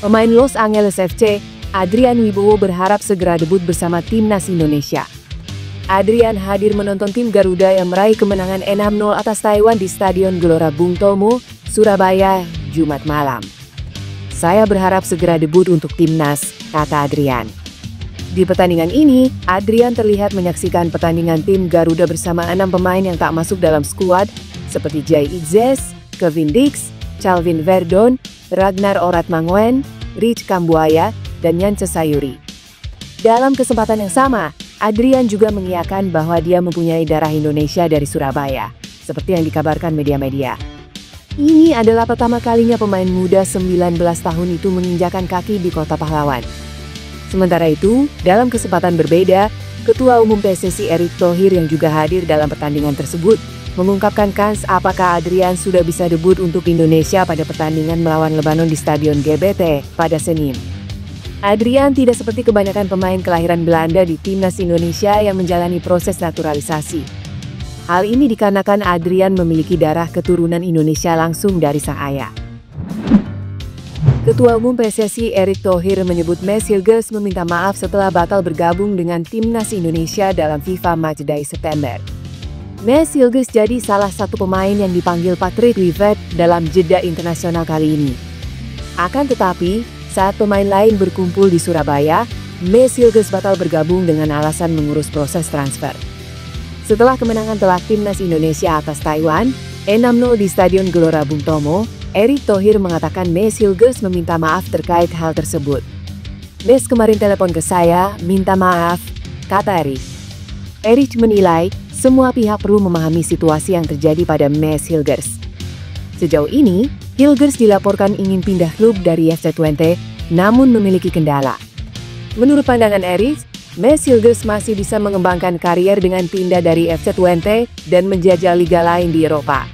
Pemain Los Angeles FC, Adrian Wibowo berharap segera debut bersama timnas Indonesia. Adrian hadir menonton tim Garuda yang meraih kemenangan 6-0 atas Taiwan di Stadion Gelora Bung Tomo, Surabaya, Jumat malam. "Saya berharap segera debut untuk timnas," kata Adrian. Di pertandingan ini, Adrian terlihat menyaksikan pertandingan tim Garuda bersama 6 pemain yang tak masuk dalam skuad, seperti Jai Itzes, Kevin Dix, Calvin Verdon, Ragnar Oratmangoen, Rich Kambuaya, dan Yance Sayuri. Dalam kesempatan yang sama, Adrian juga mengiyakan bahwa dia mempunyai darah Indonesia dari Surabaya, seperti yang dikabarkan media-media. Ini adalah pertama kalinya pemain muda 19 tahun itu menginjakan kaki di Kota Pahlawan. Sementara itu, dalam kesempatan berbeda, Ketua Umum PSSI Erick Thohir yang juga hadir dalam pertandingan tersebut, mengungkapkan kans apakah Adrian sudah bisa debut untuk Indonesia pada pertandingan melawan Lebanon di Stadion GBT pada Senin. Adrian tidak seperti kebanyakan pemain kelahiran Belanda di timnas Indonesia yang menjalani proses naturalisasi. Hal ini dikarenakan Adrian memiliki darah keturunan Indonesia langsung dari sang ayah. Ketua Umum PSSI Erick Thohir menyebut Maes Hilgers meminta maaf setelah batal bergabung dengan timnas Indonesia dalam FIFA Matchday September. Maes Hilgers jadi salah satu pemain yang dipanggil Patrick Kluivert dalam jeda internasional kali ini. Akan tetapi, saat pemain lain berkumpul di Surabaya, Maes Hilgers batal bergabung dengan alasan mengurus proses transfer. Setelah kemenangan telak timnas Indonesia atas Taiwan, 6-0 di Stadion Gelora Bung Tomo, Erick Thohir mengatakan Maes Hilgers meminta maaf terkait hal tersebut. "Maes kemarin telepon ke saya, minta maaf," kata Erick. Erick menilai, semua pihak perlu memahami situasi yang terjadi pada Maes Hilgers. Sejauh ini, Hilgers dilaporkan ingin pindah klub dari FC Twente, namun memiliki kendala. Menurut pandangan Erick, Maes Hilgers masih bisa mengembangkan karier dengan pindah dari FC Twente dan menjajal liga lain di Eropa.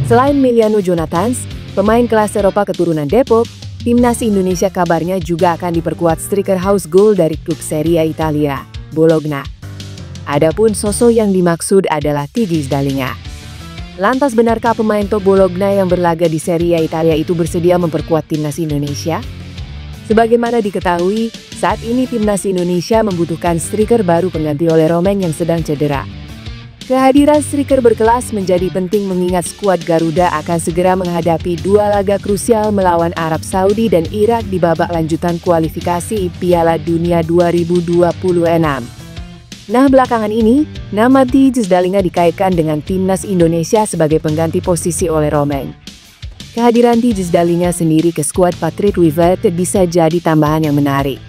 Selain Emiliano Jonathans, pemain kelas Eropa keturunan Depok, timnas Indonesia kabarnya juga akan diperkuat striker house goal dari klub Serie A Italia, Bologna. Adapun sosok yang dimaksud adalah Tiggy Sdalinga. Lantas benarkah pemain top Bologna yang berlaga di Serie A Italia itu bersedia memperkuat timnas Indonesia? Sebagaimana diketahui, saat ini timnas Indonesia membutuhkan striker baru pengganti oleh Romain yang sedang cedera. Kehadiran striker berkelas menjadi penting mengingat skuad Garuda akan segera menghadapi 2 laga krusial melawan Arab Saudi dan Irak di babak lanjutan kualifikasi Piala Dunia 2026. Nah, belakangan ini, nama Tiggy Sdalinga dikaitkan dengan timnas Indonesia sebagai pengganti posisi oleh Romain. Kehadiran Tiggy Sdalinga sendiri ke skuad Patrick Kluivert bisa jadi tambahan yang menarik.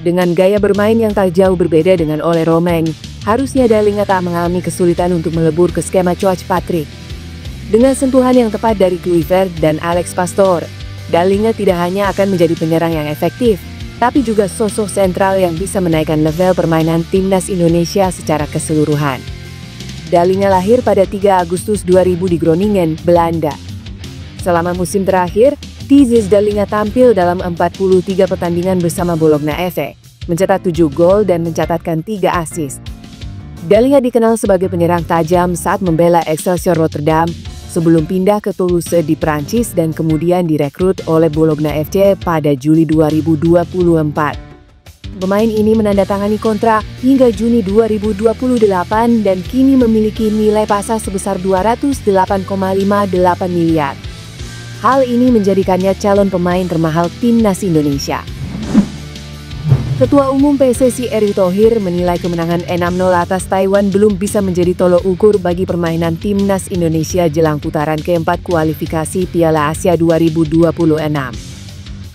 Dengan gaya bermain yang tak jauh berbeda dengan oleh Romain, harusnya Sdalinga tak mengalami kesulitan untuk melebur ke skema coach Patrick. Dengan sentuhan yang tepat dari Kluivert dan Alex Pastor, Sdalinga tidak hanya akan menjadi penyerang yang efektif, tapi juga sosok sentral yang bisa menaikkan level permainan timnas Indonesia secara keseluruhan. Sdalinga lahir pada 3 Agustus 2000 di Groningen, Belanda. Selama musim terakhir, Tiggy Sdalinga tampil dalam 43 pertandingan bersama Bologna FC, mencetak 7 gol dan mencatatkan 3 assist. Sdalinga dikenal sebagai penyerang tajam saat membela Excelsior Rotterdam, sebelum pindah ke Toulouse di Prancis dan kemudian direkrut oleh Bologna FC pada Juli 2024. Pemain ini menandatangani kontrak hingga Juni 2028 dan kini memiliki nilai pasar sebesar 208,58 miliar. Hal ini menjadikannya calon pemain termahal timnas Indonesia. Ketua Umum PSSI Erick Thohir menilai kemenangan 6-0 atas Taiwan belum bisa menjadi tolok ukur bagi permainan timnas Indonesia jelang putaran keempat kualifikasi Piala Asia 2026.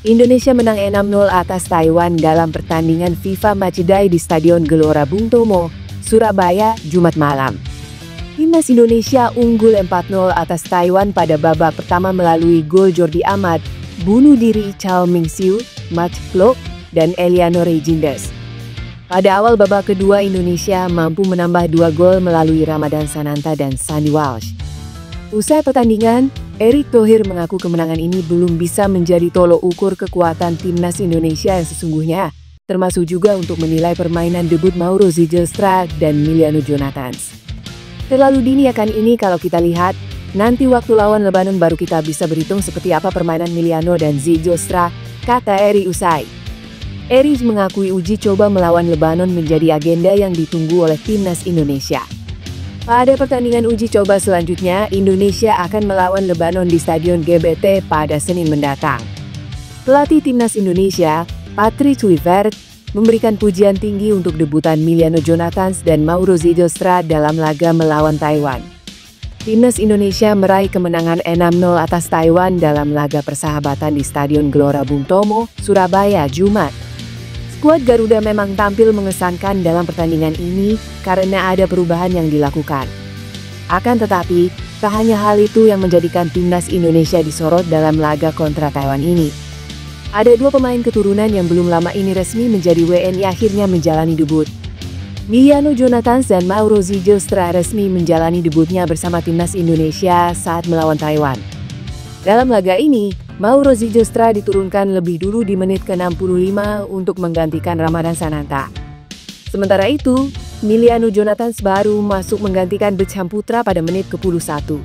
Indonesia menang 6-0 atas Taiwan dalam pertandingan FIFA Matchday di Stadion Gelora Bung Tomo, Surabaya, Jumat malam. Timnas Indonesia unggul 4-0 atas Taiwan pada babak pertama melalui gol Jordi Amat, bunuh diri Chao Ming-siu, Matt Plok, dan Eliano Reijinders. Pada awal babak kedua, Indonesia mampu menambah 2 gol melalui Ramadan Sananta dan Sandy Walsh. Usai pertandingan, Erick Thohir mengaku kemenangan ini belum bisa menjadi tolok ukur kekuatan timnas Indonesia yang sesungguhnya, termasuk juga untuk menilai permainan debut Mauro Zilstra dan Emiliano Jonathans. Terlalu dini akan ini kalau kita lihat, nanti waktu lawan Lebanon baru kita bisa berhitung seperti apa permainan Emiliano dan Zylstra, kata Eri usai. Eri mengakui uji coba melawan Lebanon menjadi agenda yang ditunggu oleh timnas Indonesia. Pada pertandingan uji coba selanjutnya, Indonesia akan melawan Lebanon di Stadion GBT pada Senin mendatang. Pelatih timnas Indonesia, Patrick Kluivert, memberikan pujian tinggi untuk debutan Emiliano Jonathans dan Mauro Zylstra dalam laga melawan Taiwan. Timnas Indonesia meraih kemenangan 6-0 atas Taiwan dalam laga persahabatan di Stadion Gelora Bung Tomo, Surabaya, Jumat. Skuad Garuda memang tampil mengesankan dalam pertandingan ini karena ada perubahan yang dilakukan. Akan tetapi, tak hanya hal itu yang menjadikan timnas Indonesia disorot dalam laga kontra Taiwan ini. Ada dua pemain keturunan yang belum lama ini resmi menjadi WNI akhirnya menjalani debut. Emiliano Jonathans dan Mauro Zylstra resmi menjalani debutnya bersama timnas Indonesia saat melawan Taiwan. Dalam laga ini, Mauro Zylstra diturunkan lebih dulu di menit ke-65 untuk menggantikan Ramadan Sananta. Sementara itu, Emiliano Jonathans baru masuk menggantikan Beckham Putra pada menit ke-11.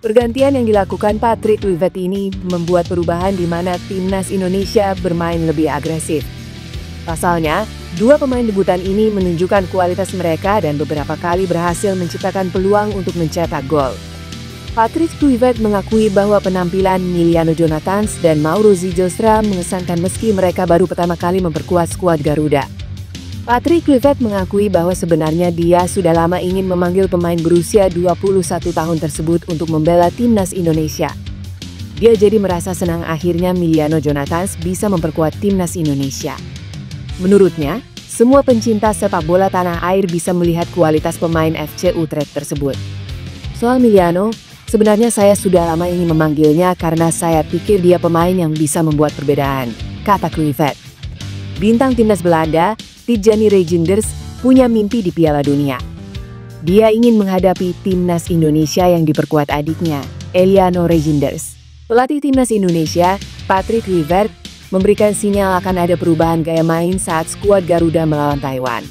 Pergantian yang dilakukan Patrick Kluivert ini membuat perubahan di mana timnas Indonesia bermain lebih agresif. Pasalnya, dua pemain debutan ini menunjukkan kualitas mereka dan beberapa kali berhasil menciptakan peluang untuk mencetak gol. Patrick Kluivert mengakui bahwa penampilan Emiliano Jonathans dan Mauro Zylstra mengesankan meski mereka baru pertama kali memperkuat skuad Garuda. Patrick Kluivert mengakui bahwa sebenarnya dia sudah lama ingin memanggil pemain berusia 21 tahun tersebut untuk membela timnas Indonesia. Dia jadi merasa senang akhirnya Emiliano Jonathans bisa memperkuat timnas Indonesia. Menurutnya, semua pencinta sepak bola tanah air bisa melihat kualitas pemain FC Utrecht tersebut. Soal Emiliano, sebenarnya saya sudah lama ingin memanggilnya karena saya pikir dia pemain yang bisa membuat perbedaan, kata Kluivert. Bintang timnas Belanda, Tijani Reijnders, punya mimpi di Piala Dunia. Dia ingin menghadapi timnas Indonesia yang diperkuat adiknya, Emiliano Reijnders. Pelatih timnas Indonesia, Patrick Kluivert, memberikan sinyal akan ada perubahan gaya main saat skuad Garuda melawan Taiwan.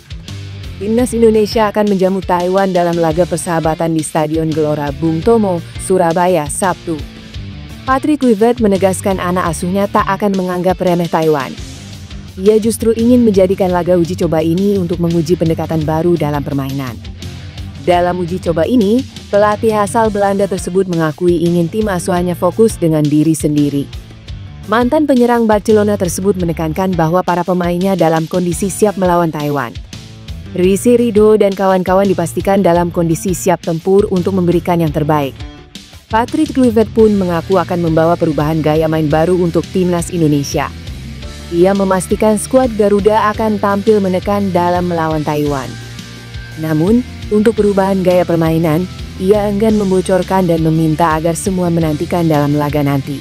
Timnas Indonesia akan menjamu Taiwan dalam laga persahabatan di Stadion Gelora Bung Tomo, Surabaya, Sabtu. Patrick Kluivert menegaskan anak asuhnya tak akan menganggap remeh Taiwan. Ia justru ingin menjadikan laga uji coba ini untuk menguji pendekatan baru dalam permainan. Dalam uji coba ini, pelatih asal Belanda tersebut mengakui ingin tim asuhannya fokus dengan diri sendiri. Mantan penyerang Barcelona tersebut menekankan bahwa para pemainnya dalam kondisi siap melawan Taiwan. Rizky Ridho dan kawan-kawan dipastikan dalam kondisi siap tempur untuk memberikan yang terbaik. Patrick Kluivert pun mengaku akan membawa perubahan gaya main baru untuk timnas Indonesia. Ia memastikan skuad Garuda akan tampil menekan dalam melawan Taiwan. Namun, untuk perubahan gaya permainan, ia enggan membocorkan dan meminta agar semua menantikan dalam laga nanti.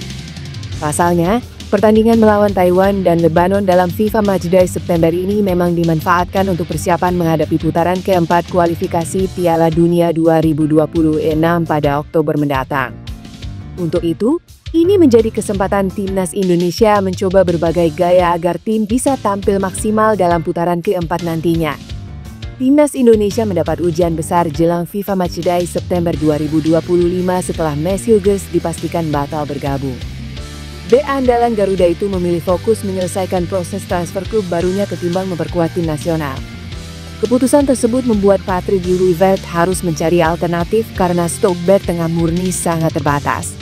Pasalnya, pertandingan melawan Taiwan dan Lebanon dalam FIFA Matchday September ini memang dimanfaatkan untuk persiapan menghadapi putaran keempat kualifikasi Piala Dunia 2026 pada Oktober mendatang. Untuk itu, ini menjadi kesempatan timnas Indonesia mencoba berbagai gaya agar tim bisa tampil maksimal dalam putaran keempat nantinya. Timnas Indonesia mendapat ujian besar jelang FIFA Matchday September 2025 setelah Mads Huijgers dipastikan batal bergabung. Bek andalan Garuda itu memilih fokus menyelesaikan proses transfer klub barunya ketimbang memperkuat tim nasional. Keputusan tersebut membuat Patrick Kluivert harus mencari alternatif karena stok bek tengah murni sangat terbatas.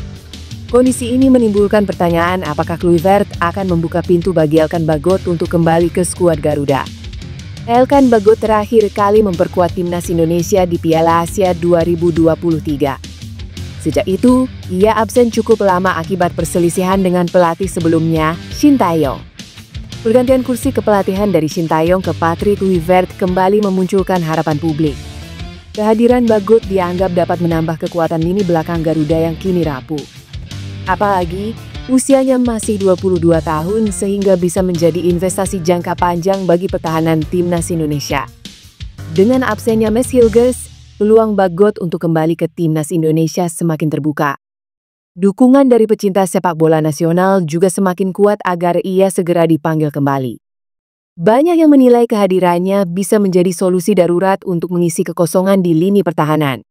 Kondisi ini menimbulkan pertanyaan apakah Kluivert akan membuka pintu bagi Elkan Bagot untuk kembali ke skuad Garuda. Elkan Bagot terakhir kali memperkuat timnas Indonesia di Piala Asia 2023. Sejak itu, ia absen cukup lama akibat perselisihan dengan pelatih sebelumnya, Shin Tae-yong. Pergantian kursi kepelatihan dari Shin Tae-yong ke Patrick Kluivert kembali memunculkan harapan publik. Kehadiran Bagot dianggap dapat menambah kekuatan lini belakang Garuda yang kini rapuh. Apalagi, usianya masih 22 tahun sehingga bisa menjadi investasi jangka panjang bagi pertahanan timnas Indonesia. Dengan absennya Mads Huijgers, peluang Bagot untuk kembali ke timnas Indonesia semakin terbuka. Dukungan dari pecinta sepak bola nasional juga semakin kuat agar ia segera dipanggil kembali. Banyak yang menilai kehadirannya bisa menjadi solusi darurat untuk mengisi kekosongan di lini pertahanan.